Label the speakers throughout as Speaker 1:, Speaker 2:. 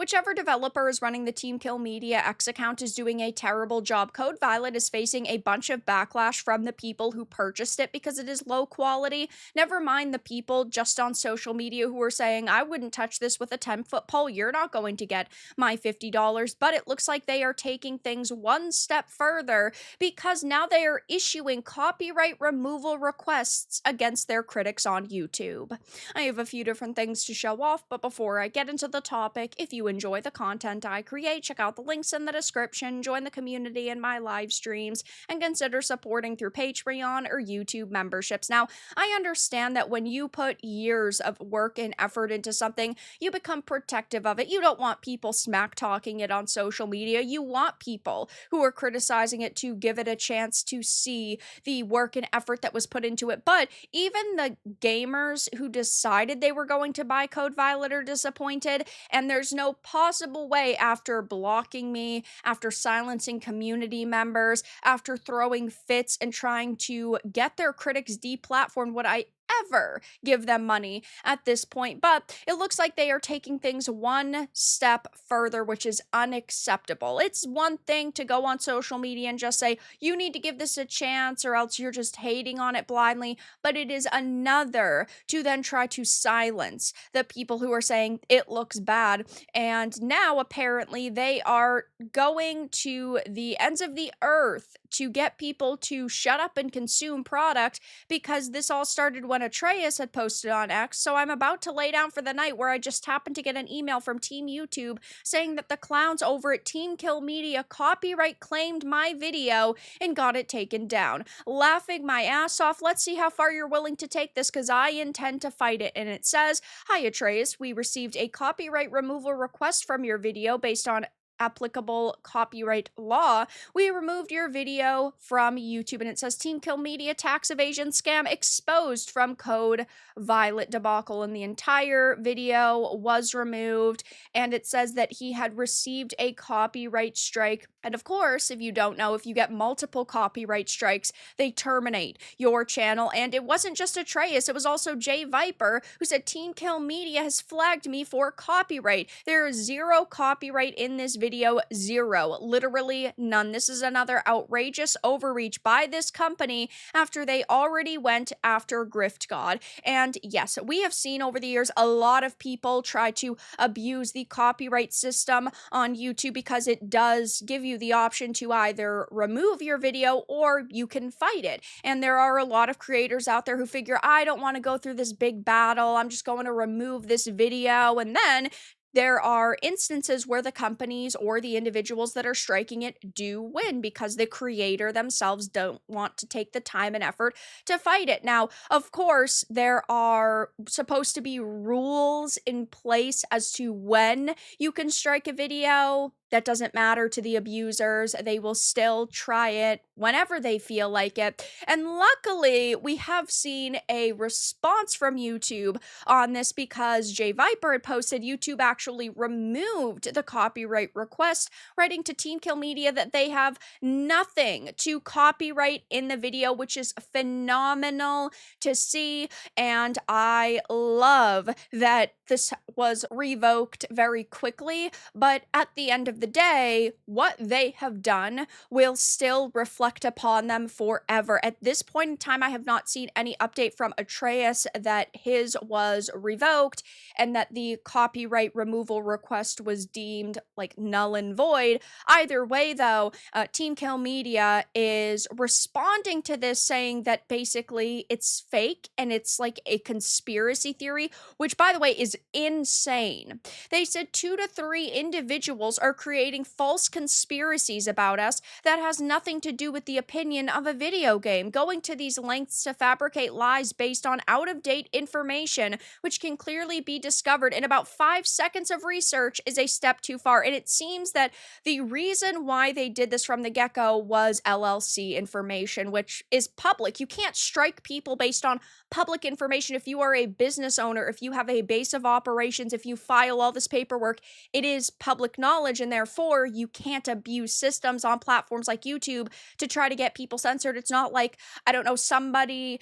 Speaker 1: Whichever developer is running the TeamKill Media X account is doing a terrible job. Code Violet is facing a bunch of backlash from the people who purchased it because it is low quality. Never mind the people just on social media who are saying, I wouldn't touch this with a 10-foot pole. You're not going to get my $50. But it looks like they are taking things one step further because now they are issuing copyright removal requests against their critics on YouTube. I have a few different things to show off, but before I get into the topic, if you enjoy the content I create, check out the links in the description, join the community in my live streams, and consider supporting through Patreon or YouTube memberships. Now, I understand that when you put years of work and effort into something, you become protective of it. You don't want people smack talking it on social media. You want people who are criticizing it to give it a chance to see the work and effort that was put into it. But even the gamers who decided they were going to buy Code Violet are disappointed, and there's no possible way after blocking me, after silencing community members, after throwing fits and trying to get their critics deplatformed, would I ever give them money at this point. But it looks like they are taking things one step further, which is unacceptable. It's one thing to go on social media and just say, you need to give this a chance or else you're just hating on it blindly. But it is another to then try to silence the people who are saying it looks bad. And now apparently they are going to the ends of the earth to get people to shut up and consume product, because this all started when Atreus had posted on X. So I'm about to lay down for the night where I just happened to get an email from Team YouTube saying that the clowns over at TeamKill Media copyright claimed my video and got it taken down. Laughing my ass off. Let's see how far you're willing to take this, because I intend to fight it. And it says, "Hi Atreus, we received a copyright removal request from your video based on applicable copyright law. We removed your video from YouTube." And it says, "TeamKill Media tax evasion scam exposed from Code Violet debacle." And the entire video was removed. And it says that he had received a copyright strike. And of course, if you don't know, if you get multiple copyright strikes, they terminate your channel. And it wasn't just Atreus, it was also Jay Viper, who said TeamKill Media has flagged me for copyright. There is zero copyright in this video, zero, literally none. This is another outrageous overreach by this company after they already went after Grift God. And yes, we have seen over the years a lot of people try to abuse the copyright system on YouTube because it does give you the option to either remove your video or you can fight it. And there are a lot of creators out there who figure, I don't want to go through this big battle, I'm just going to remove this video. And then there are instances where the companies or the individuals that are striking it do win because the creator themselves don't want to take the time and effort to fight it. Now, of course, there are supposed to be rules in place as to when you can strike a video. That doesn't matter to the abusers. They will still try it whenever they feel like it. And luckily, we have seen a response from YouTube on this because Jay Viper had posted YouTube actually removed the copyright request, writing to TeamKill Media that they have nothing to copyright in the video, which is phenomenal to see. And I love that this was revoked very quickly, but at the end of the day, what they have done will still reflect upon them forever. At this point in time, I have not seen any update from Atreus that his was revoked and that the copyright removal request was deemed like null and void. Either way, though, TeamKill Media is responding to this saying that basically it's fake and it's like a conspiracy theory, which, by the way, is insane. They said 2 to 3 individuals are creating false conspiracies about us that has nothing to do with the opinion of a video game, going to these lengths to fabricate lies based on out-of-date information, which can clearly be discovered in about 5 seconds of research, is a step too far. And it seems that the reason why they did this from the get-go was LLC information, which is public. You can't strike people based on public information. If you are a business owner, if you have a base of operations, if you file all this paperwork, it is public knowledge, and therefore you can't abuse systems on platforms like YouTube to try to get people censored. It's not like, I don't know, somebody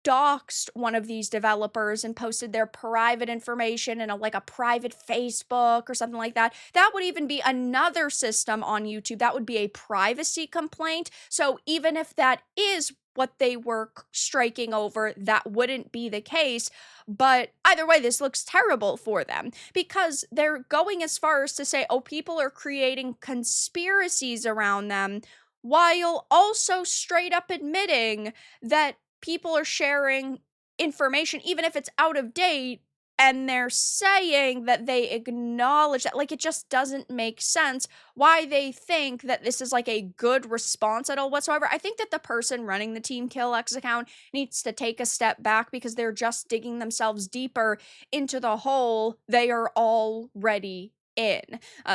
Speaker 1: doxed one of these developers and posted their private information in a private Facebook or something like that, that would even be another system on YouTube. That would be a privacy complaint. So even if that is what they were striking over, that wouldn't be the case. But either way, this looks terrible for them because they're going as far as to say, oh, people are creating conspiracies around them, while also straight up admitting that people are sharing information, even if it's out of date, and they're saying that they acknowledge that. Like, it just doesn't make sense why they think that this is like a good response at all whatsoever. I think that the person running the TeamKill X account needs to take a step back because they're just digging themselves deeper into the hole they are already in.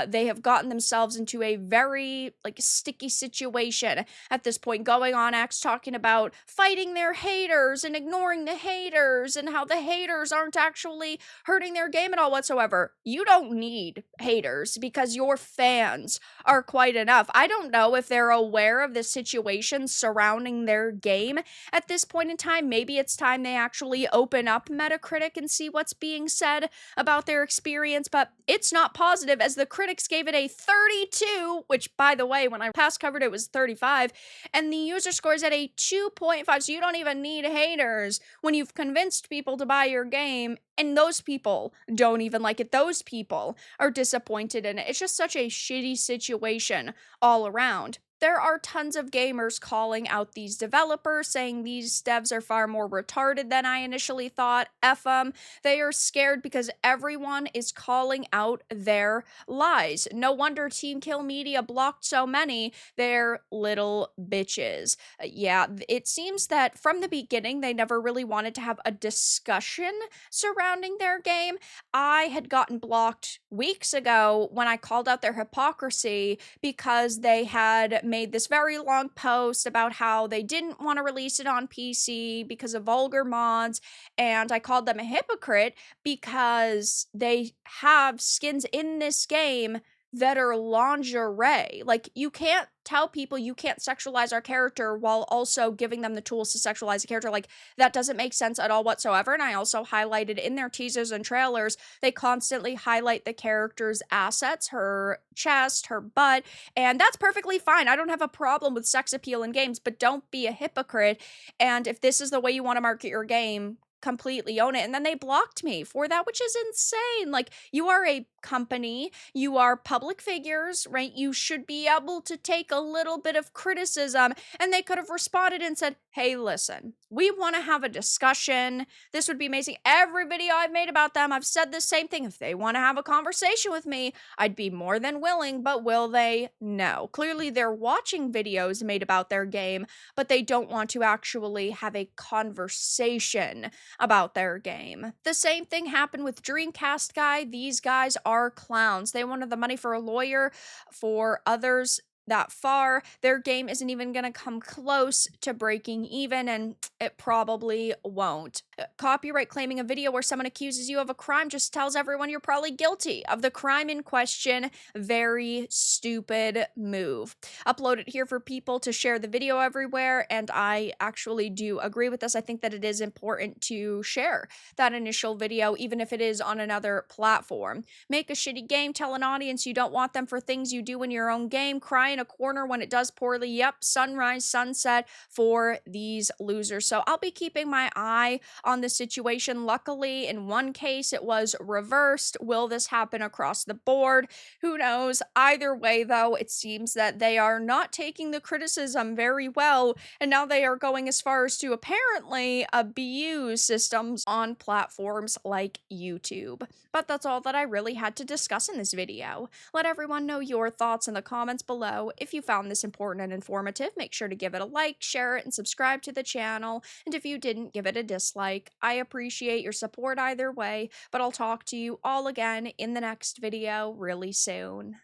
Speaker 1: They have gotten themselves into a very sticky situation at this point, going on X talking about fighting their haters and ignoring the haters and how the haters aren't actually hurting their game at all whatsoever. You don't need haters because your fans are quite enough. I don't know if they're aware of the situation surrounding their game at this point in time. Maybe it's time they actually open up Metacritic and see what's being said about their experience, but it's not positive, as the critics gave it a 32, which, by the way, when I past covered it was 35, and the user score is at a 2.5, so you don't even need haters when you've convinced people to buy your game, and those people don't even like it. Those people are disappointed in it. It's just such a shitty situation all around. There are tons of gamers calling out these developers, saying these devs are far more retarded than I initially thought. F them. They are scared because everyone is calling out their lies. No wonder TeamKill Media blocked so many. They're little bitches. Yeah, it seems that from the beginning, they never really wanted to have a discussion surrounding their game. I had gotten blocked weeks ago when I called out their hypocrisy because they had made this very long post about how they didn't want to release it on PC because of vulgar mods, and I called them a hypocrite because they have skins in this game that are lingerie. Like, you can't tell people you can't sexualize our character while also giving them the tools to sexualize a character. Like, that doesn't make sense at all whatsoever. And I also highlighted in their teasers and trailers, they constantly highlight the character's assets, her chest, her butt, and that's perfectly fine. I don't have a problem with sex appeal in games, but don't be a hypocrite. And if this is the way you want to market your game, completely own it. And then they blocked me for that, which is insane. Like, you are a company, you are public figures, right? You should be able to take a little bit of criticism. And they could have responded and said, hey, listen, we want to have a discussion. This would be amazing. Every video I've made about them, I've said the same thing. If they want to have a conversation with me, I'd be more than willing, but will they? No. Clearly, they're watching videos made about their game, but they don't want to actually have a conversation about their game. The same thing happened with Dreamcast Guy. These guys are clowns. They wanted the money for a lawyer. For others that far, their game isn't even going to come close to breaking even, and it probably won't. Copyright claiming a video where someone accuses you of a crime just tells everyone you're probably guilty of the crime in question. Very stupid move. Upload it here for people to share the video everywhere, and I actually do agree with this. I think that it is important to share that initial video, even if it is on another platform. Make a shitty game, tell an audience you don't want them for things you do in your own game, cry in a corner when it does poorly. Yep, sunrise, sunset for these losers. So I'll be keeping my eye on the situation. Luckily, in one case, it was reversed. Will this happen across the board? Who knows? Either way, though, it seems that they are not taking the criticism very well, and now they are going as far as to apparently abuse systems on platforms like YouTube. But that's all that I really had to discuss in this video. Let everyone know your thoughts in the comments below. If you found this important and informative, make sure to give it a like, share it, and subscribe to the channel. And if you didn't, give it a dislike. I appreciate your support either way, but I'll talk to you all again in the next video really soon.